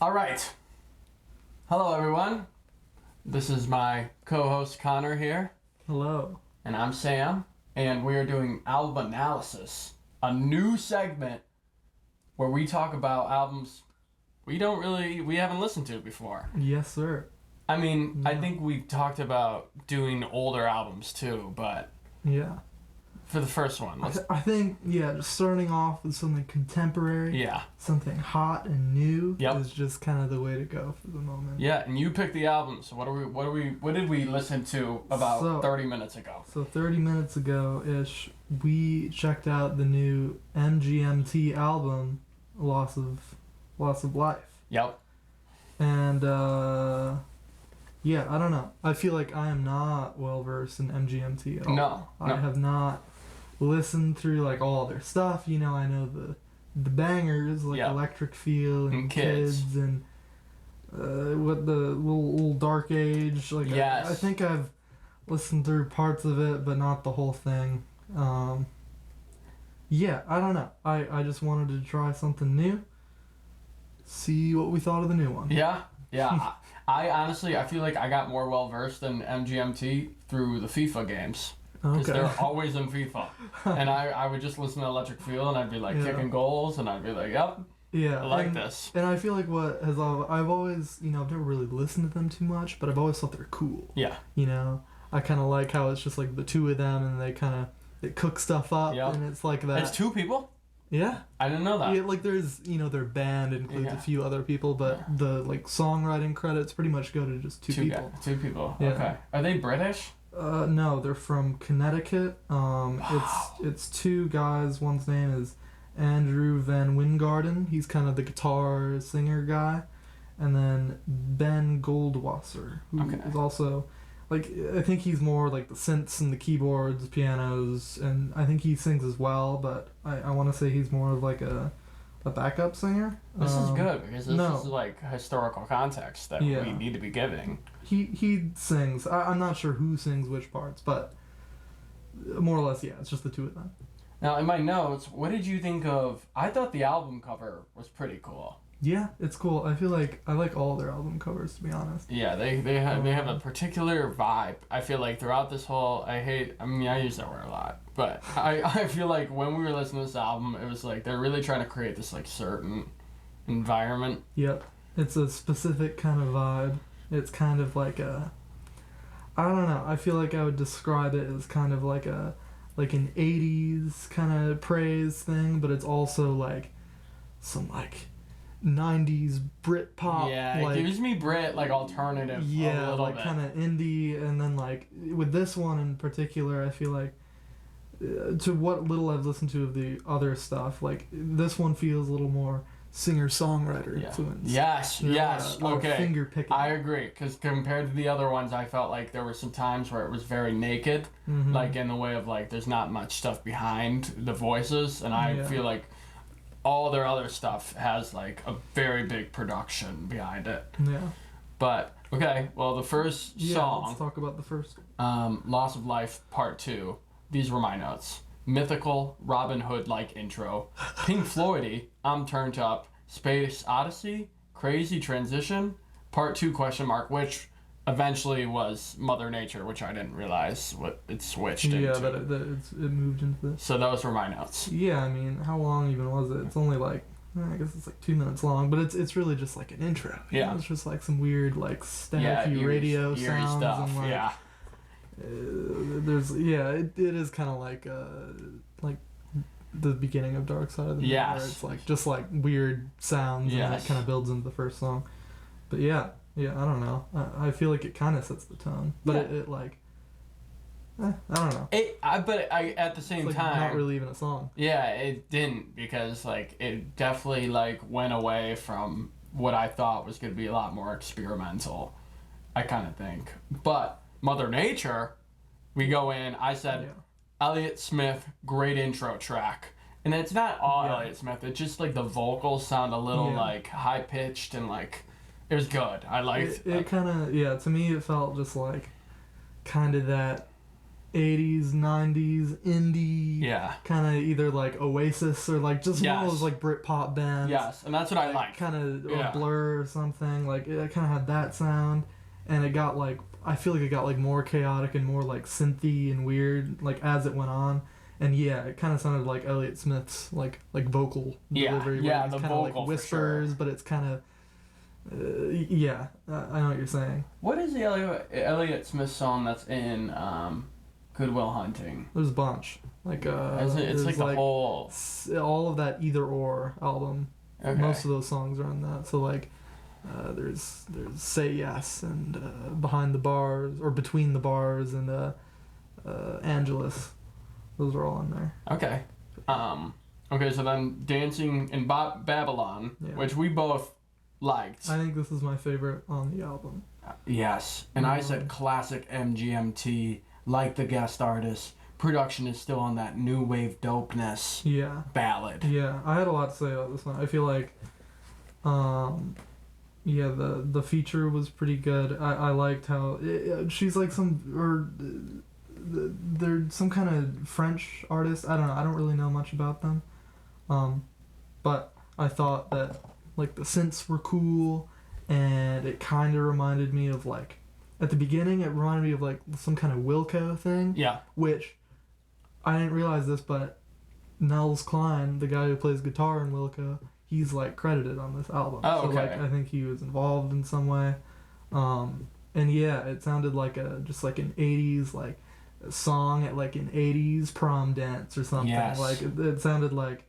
All right. Hello, everyone. This is my co-host Connor here. Hello. And I'm Sam. And we are doing album analysis, a new segment where we talk about albums we haven't listened to before. Yes, sir. I mean, Yeah. I think we've talked about doing older albums too, but Yeah. for the first one, I think, just starting off with something contemporary, yeah. something hot and new Yep. is just kind of the way to go for the moment. Yeah, and you picked the album, so what did we listen to about 30 minutes ago? So 30 minutes ago-ish, we checked out the new MGMT album, Loss of Life. Yep. And, I don't know. I feel like I am not well-versed in MGMT at all. No. I have not listened through, like, all their stuff. You know, I know the bangers, like Electric Feel and Kids and what the little Dark Age. Like, yes. I think I've listened through parts of it, but not the whole thing. I don't know. I just wanted to try something new. See what we thought of the new one. Yeah. I honestly, I feel like I got more well-versed in MGMT through the FIFA games. Because they're always in FIFA. And I would just listen to Electric Feel and I'd be like kicking goals and I'd be like, yep, I like this. And I feel like I've always, I've never really listened to them too much, but I've always thought they're cool. Yeah. I kind of like how it's just like the two of them and they cook stuff up and it's like that. It's two people? Yeah. I didn't know that. Yeah, like there's, their band includes a few other people, but the like songwriting credits pretty much go to just two people. Two people. Yeah. Okay. Are they British? No, they're from Connecticut. It's two guys. One's name is Andrew Van Wingarden. He's kind of the guitar singer guy. And then Ben Goldwasser, who is also, like, I think he's more like the synths and the keyboards, pianos, and I think he sings as well, but I want to say he's more of like a backup singer. This is good because this is like historical context that we need to be giving. He sings. I'm not sure who sings which parts, but more or less, it's just the two of them. Now, in my notes, what did you think of... I thought the album cover was pretty cool. Yeah, it's cool. I feel like I like all their album covers, to be honest. Yeah, they have a particular vibe. I feel like throughout this whole... I use that word a lot, but I feel like when we were listening to this album, it was like they're really trying to create this like certain environment. Yep. It's a specific kind of vibe. It's kind of like I don't know, I feel like I would describe it as kind of like an 80s kind of praise thing, but it's also like some like 90s Brit pop. Yeah, it gives me Brit like alternative. Yeah, a little like bit. Kind of indie, and then like with this one in particular, I feel like to what little I've listened to of the other stuff, like this one feels a little more singer-songwriter influence. Yes. Okay. Finger picking. I agree, because compared to the other ones, I felt like there were some times where it was very naked, like in the way of like there's not much stuff behind the voices, and I feel like all their other stuff has like a very big production behind it. Yeah. But okay, well the first song. Let's talk about the first. Loss of Life Part 2. These were my notes. Mythical, Robin Hood-like intro. Pink Floyd-y, I'm Turned Up. Space Odyssey, Crazy Transition. Part 2 ? Which eventually was Mother Nature, which I didn't realize what it switched into. Yeah, that it moved into this. So those were my notes. Yeah, I mean, how long even was it? It's only like, I guess it's like 2 minutes long, but it's really just like an intro. Yeah. It's just like some weird like staticky radio sounds stuff. And like, it is kind of like the beginning of Dark Side of the Moon, where it's like just like weird sounds and it kind of builds into the first song. But I don't know. I feel like it kind of sets the tone, but it like I don't know. But at the same it's like time, not really even a song. Yeah, it didn't, because like it definitely like went away from what I thought was going to be a lot more experimental. I kind of think, but Mother Nature, we go in. I said, Elliott Smith, great intro track, and it's not all Elliott Smith. It's just like the vocals sound a little like high pitched and like it was good. I liked it. Kind of to me it felt just like kind of that 80s, 90s indie. Yeah. Kind of either like Oasis or like just one of those like Britpop bands. Yes, and that's what I like. Kind of or Blur or something. Like it kind of had that sound, and it got like I feel like it got like more chaotic and more like synthy and weird like as it went on. And yeah, it kind of sounded like Elliott Smith's like vocal delivery. Yeah, it's the kind vocal of like whispers, for sure. but it's kind of I know what you're saying. What is the Elliott Smith song that's in Good Will Hunting? There's a bunch. Like it's like the whole all of that Either Or album. Okay. Most of those songs are on that. So like there's Say Yes and Behind the Bars or Between the Bars and Angelus. Those are all on there. Okay. Okay, so then Dancing in Babylon, which we both liked. I think this is my favorite on the album. Yes. And I said classic MGMT, like the guest artist. Production is still on that new wave dopeness ballad. Yeah, I had a lot to say about this one. I feel like the feature was pretty good. I liked how she's like they're some kind of French artist. I don't know. I don't really know much about them. But I thought that like the synths were cool, and it kind of reminded me of like at the beginning it reminded me of like some kind of Wilco thing. Yeah. Which I didn't realize this, but Nels Cline, the guy who plays guitar in Wilco, he's like credited on this album. Oh, okay. So like I think he was involved in some way. And yeah, it sounded like just like an 80s like song at like an 80s prom dance or something. Yes. Like it sounded like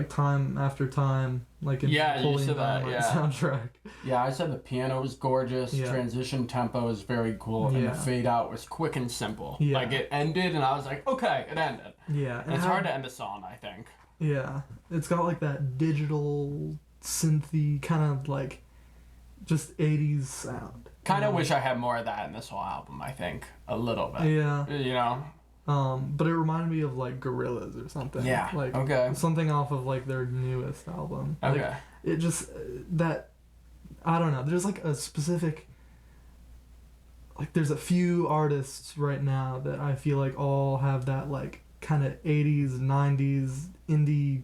Time After Time, like in Napoleon Dynamite soundtrack. Yeah, I said the piano was gorgeous. Yeah. Transition tempo was very cool, and the fade out was quick and simple. Yeah. Like it ended, and I was like, okay, it ended. Yeah, and it's hard to end a song, I think. Yeah, it's got like that digital synthy kind of like just 80s sound. Kind of wish I had more of that in this whole album. I think a little bit. Yeah. You know. But it reminded me of like Gorillaz or something. Yeah. Like something off of like their newest album. Okay. Like, it just that I don't know. There's like a specific like there's a few artists right now that I feel like all have that like kind of 80s 90s indie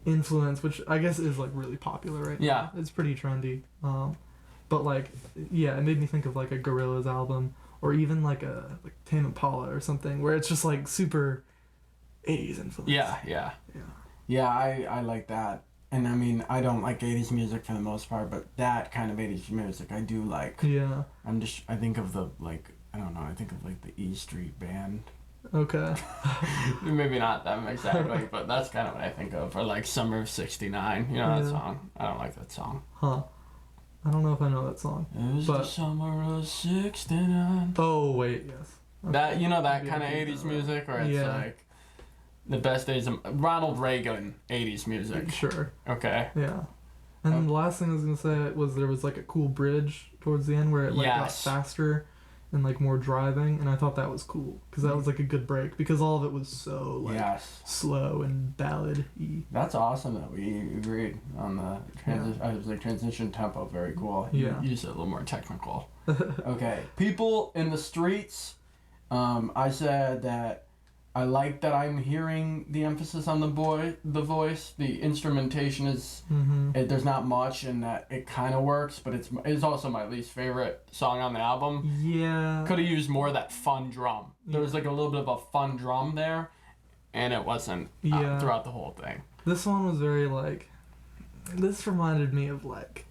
influence, which I guess is like really popular right now. It's pretty trendy. But like it made me think of like a Gorillaz album. Or even like a Tame Impala or something, where it's just like super 80s influence. Yeah, I like that. And I mean, I don't like 80s music for the most part, but that kind of 80s music I do like. Yeah. I think of the like, I don't know, I think of like the E Street Band. Okay. Maybe not them exactly, but that's kind of what I think of. Or like Summer of '69, you know that song? I don't like that song. Huh. I don't know if I know that song. It was the summer of '69. Oh wait, yes. Okay. That that kind of 80s music, or it's like the best days of Ronald Reagan 80s music. Sure. Okay. Yeah. And then the last thing I was gonna say was there was like a cool bridge towards the end where it like got faster and like more driving, and I thought that was cool because that was like a good break because all of it was so like slow and ballad-y. That's awesome that we agreed on the transition. I was like transition tempo, very cool. You used it a little more technical. Okay, People in the Streets. I said that I like that I'm hearing the emphasis on the voice. The instrumentation is there's not much, and that it kind of works, but it's also my least favorite song on the album. Yeah. Could have used more of that fun drum. There was like a little bit of a fun drum there, and it wasn't throughout the whole thing. This one was very like. This reminded me of like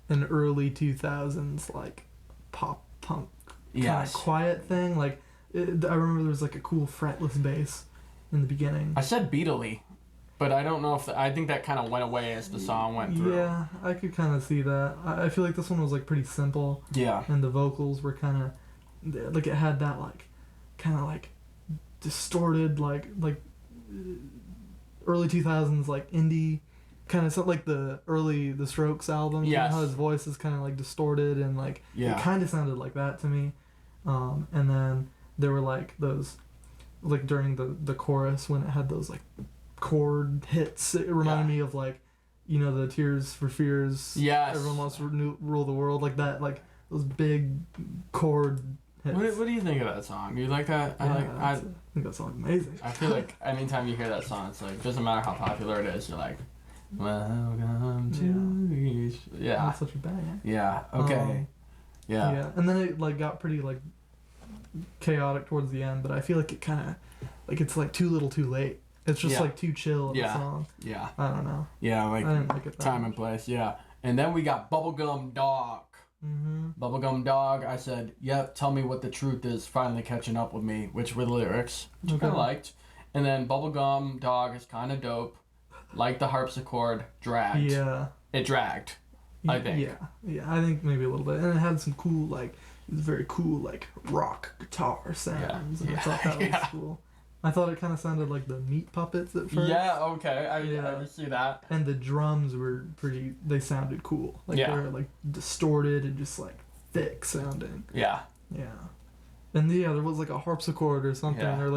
an early 2000s like pop punk kind of quiet thing like. I remember there was like a cool fretless bass in the beginning. I said beatly, but I don't know if I think that kind of went away as the song went through. Yeah, I could kind of see that. I feel like this one was like pretty simple. Yeah. And the vocals were kind of like it had that like kind of like distorted like early 2000s like indie kind of something like the Strokes album. Yes. You know how his voice is kind of like distorted and like it kind of sounded like that to me. And then there were like those like during the chorus when it had those like chord hits, it reminded me of like the Tears for Fears, everyone wants to rule the world, like that, like those big chord hits. What do you think of that song? Do you like that? Yeah, I think that song's amazing. I feel like anytime you hear that song, it's like, doesn't matter how popular it is, you're like, welcome to each. Yeah. That's such a bang. Yeah. Okay. Yeah. Yeah, and then it like got pretty like chaotic towards the end, but I feel like it kind of like it's like too little, too late. It's just like too chill of a song. Yeah. I don't know. Yeah, like I didn't like it that time much. and place. Yeah, and then we got Bubblegum Dog. Bubblegum Dog. I said, "Yep, tell me what the truth is." Finally catching up with me, which were the lyrics, which I liked. And then Bubblegum Dog is kind of dope. Like the harpsichord, dragged. Yeah. It dragged. I think. Yeah. I think maybe a little bit, and it had some cool like it was very cool like rock guitar sounds. And I thought that was cool. I thought it kind of sounded like the Meat Puppets at first. Yeah, okay, I can see that. And the drums were they sounded cool. Like they were like distorted and just like thick sounding. Yeah. Yeah. And there was like a harpsichord or something, or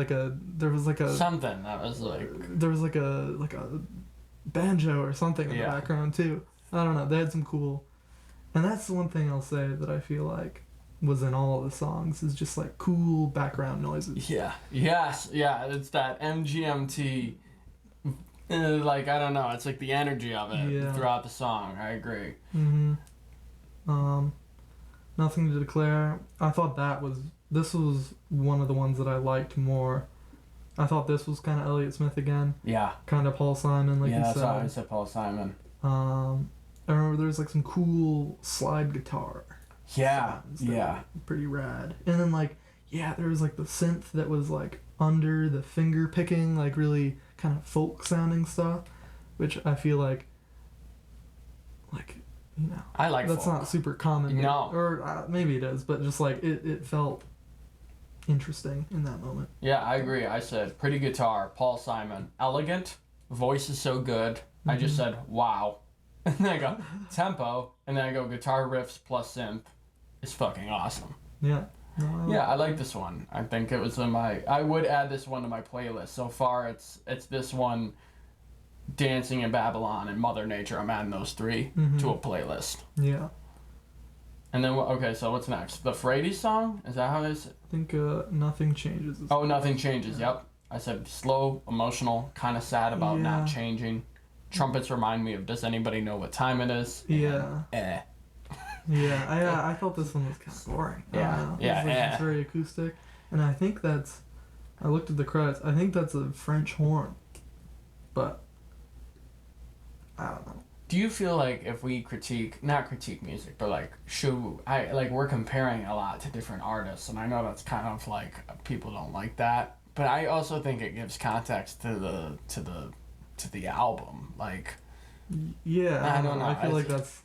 there was like a something that was like there was like a banjo or something in the background too. I don't know. They had some cool, and that's the one thing I'll say that I feel like was in all of the songs is just like cool background noises. Yeah. Yes. Yeah. It's that MGMT. Like I don't know. It's like the energy of it throughout the song. I agree. Nothing to Declare. I thought this was one of the ones that I liked more. I thought this was kind of Elliott Smith again. Yeah. Kind of Paul Simon, like you said. Yeah, that's how I said Paul Simon. I remember there was like some cool slide guitar. Yeah. Yeah. Pretty rad. And then like, there was like the synth that was like under the finger picking, like really kind of folk sounding stuff, which I feel like, you know, I like that's folk. Not super common. No. Or maybe it is, but just like it felt interesting in that moment. Yeah, I agree. I said pretty guitar, Paul Simon, elegant, voice is so good. I just said wow. And then I go tempo, and then I go guitar riffs plus synth. It's fucking awesome. Yeah. No, I like this one. I think it was I would add this one to my playlist. So far, it's this one, Dancing in Babylon, and Mother Nature. I'm adding those three to a playlist. Yeah. And then, okay, so what's next? The Frady song? Is that how it is? I think Nothing Changes. Oh, Nothing Changes, yep. I said slow, emotional, kind of sad about not changing. Trumpets remind me of Does Anybody Know What Time It Is? And, I felt this one was kind of boring. It's very acoustic. And I think I looked at the credits, I think that's a French horn. But, I don't know. Do you feel like if we not critique music, but like, we're comparing a lot to different artists, and I know that's kind of like, people don't like that, but I also think it gives context to the album, like. Yeah, I don't know. I feel like that's.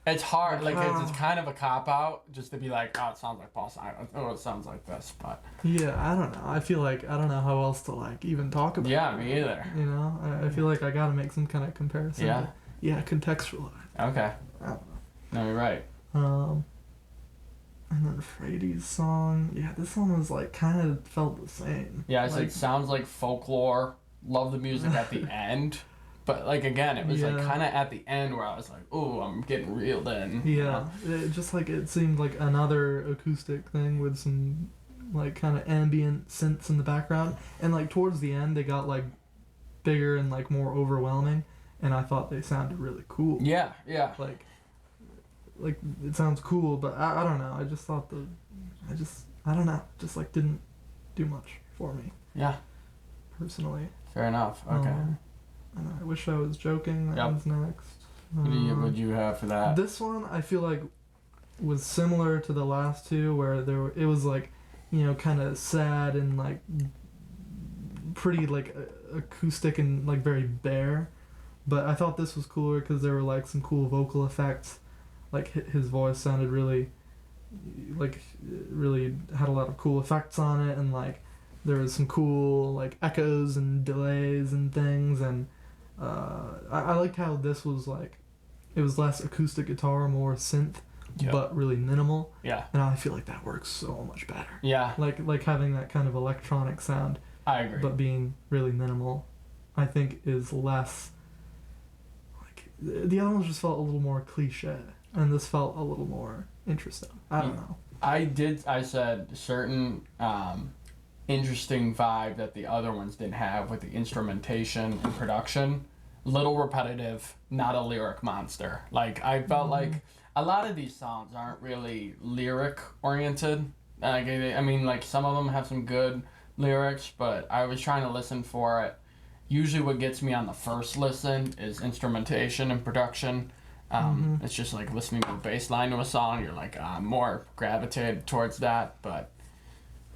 It's hard, like it's kind of a cop out just to be like, oh, it sounds like Paul Simon, or it sounds like this, but. Yeah, I don't know. I feel like I don't know how else to like even talk about. Yeah, me either. You know, I feel like I gotta make some kind of comparison. Yeah. Yeah, contextualize. Okay. I don't know. No, you're right. And then Frady's song, this one was like kind of felt the same. Yeah, so it sounds like folklore. Love the music at the end, but like again, it was like kind of at the end where I was like, "Ooh, I'm getting reeled in." Yeah, it just like it seemed like another acoustic thing with some like kind of ambient synths in the background, and like towards the end they got like bigger and like more overwhelming. And I thought they sounded really cool. Yeah. Like it sounds cool, but I don't know. I just thought I don't know. Just like didn't do much for me. Yeah. Personally. Fair enough. Okay. I Wish I Was Joking. That one's next. What would you have for that? This one I feel like was similar to the last two, where it was like, you know, kind of sad and like pretty like acoustic and like very bare. But I thought this was cooler because there were like some cool vocal effects. Like his voice sounded really had a lot of cool effects on it, and like there was some cool like echoes and delays and things. And I liked how this was like, it was less acoustic guitar, more synth, but really minimal. Yeah. And I feel like that works so much better. Yeah. Like having that kind of electronic sound. I agree. But being really minimal, I think is less. The other ones just felt a little more cliche, and this felt a little more interesting. I don't know. I said certain interesting vibe that the other ones didn't have with the instrumentation and production. Little repetitive, not a lyric monster. Like, I felt like a lot of these songs aren't really lyric oriented. I mean, like, some of them have some good lyrics, but I was trying to listen for it. Usually what gets me on the first listen is instrumentation and production. It's just like listening to the bass line to a song. You're like, I'm more gravitated towards that. But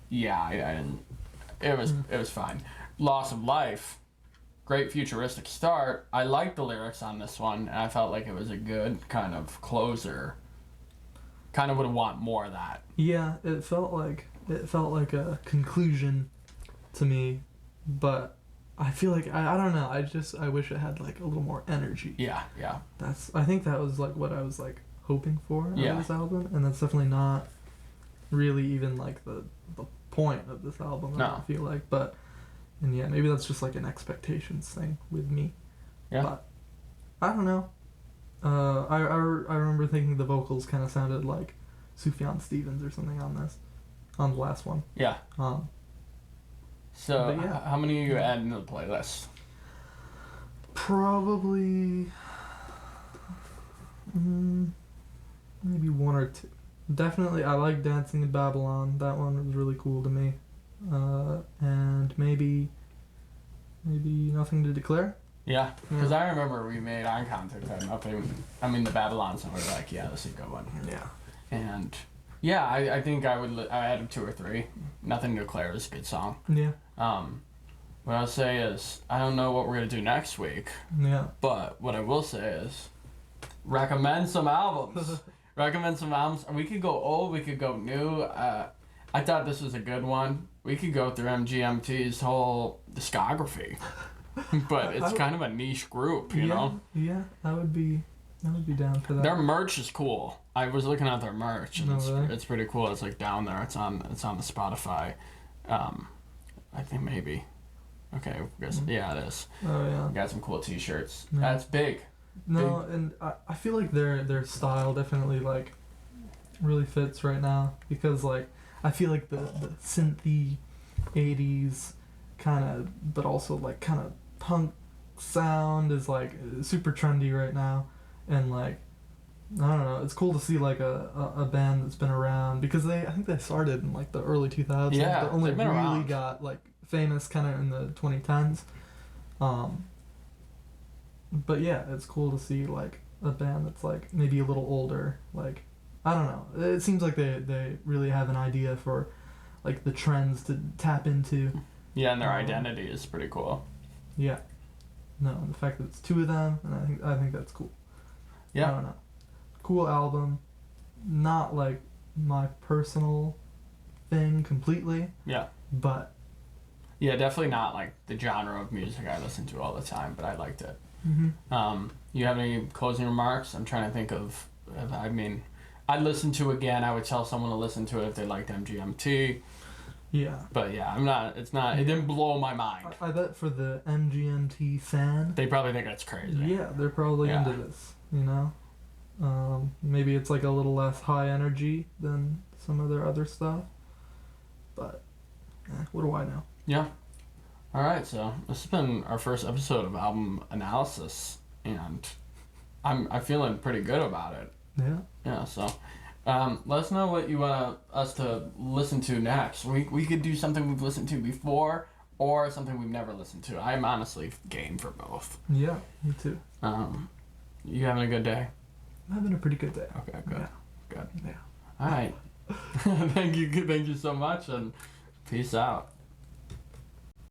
yeah, I didn't. It was fine. Loss of Life, great futuristic start. I liked the lyrics on this one, and I felt like it was a good kind of closer. Kind of would want more of that. Yeah, it felt like a conclusion to me, but I feel like I don't know. I wish it had like a little more energy. Yeah. I think that was like what I was like hoping for of Yeah. this album, and that's definitely not really even like the point of this album. No. I feel like, but and yeah, maybe that's just like an expectations thing with me. Yeah. But I don't know. I remember thinking the vocals kind of sounded like Sufjan Stevens or something on the last one. Yeah. So, But yeah. how many are you adding to the playlist? Probably maybe one or two. Definitely, I like Dancing in Babylon. That one was really cool to me. And maybe Nothing to Declare. Yeah, because I remember we made eye contact at nothing. I mean, the Babylon song, we were like, yeah, this is a good one. Yeah. And yeah, I think I added 2 or 3. Nothing to Declare is a good song. Yeah. What I'll say is, I don't know what we're going to do next week, Yeah. but what I will say is, recommend some albums. Recommend some albums. We could go old, we could go new. I thought this was a good one. We could go through MGMT's whole discography. But it's kind of a niche group, you know? Yeah, I would be down for that. Their merch is cool. I was looking at their merch, and really? it's pretty cool. It's like down there. It's on the Spotify. I think maybe. Okay, yeah, it is. Oh yeah. Got some cool T-shirts. Yeah. That's big. No, and I feel like their style definitely like really fits right now, because like I feel like the synthy 80s kind of, but also like kind of punk sound is like super trendy right now, and like I don't know, it's cool to see like a band that's been around, because I think they started in like the early 2000s. Yeah, but only they've been really around. got like famous kind of in the 2010s. But yeah, it's cool to see like a band that's like maybe a little older. Like I don't know, it seems like they really have an idea for like the trends to tap into. Yeah, and their identity is pretty cool. Yeah. No, and the fact that it's 2 of them, and I think that's cool. Yeah. I don't know. Cool album. Not like my personal thing completely. Yeah. But Yeah, definitely not like the genre of music I listen to all the time, but I liked it. You have any closing remarks? I'm trying to think of. I mean, I'd listen to again. I would tell someone to listen to it if they liked MGMT. yeah. But yeah, I'm not. It's not. It didn't blow my mind. I bet for the MGMT fan, They probably think that's crazy. yeah, they're probably Yeah. into this, you know? Maybe it's like a little less high energy than some of their other stuff. But, what do I know? Yeah. All right, so this has been our first episode of album analysis, and I'm feeling pretty good about it. Yeah. Yeah. So, let us know what you want us to listen to next. We could do something we've listened to before, or something we've never listened to. I'm honestly game for both. Yeah, me too. You having a good day? I'm having a pretty good day. Okay. Good. Yeah. Good. Yeah. All right. Thank you so much, and peace out.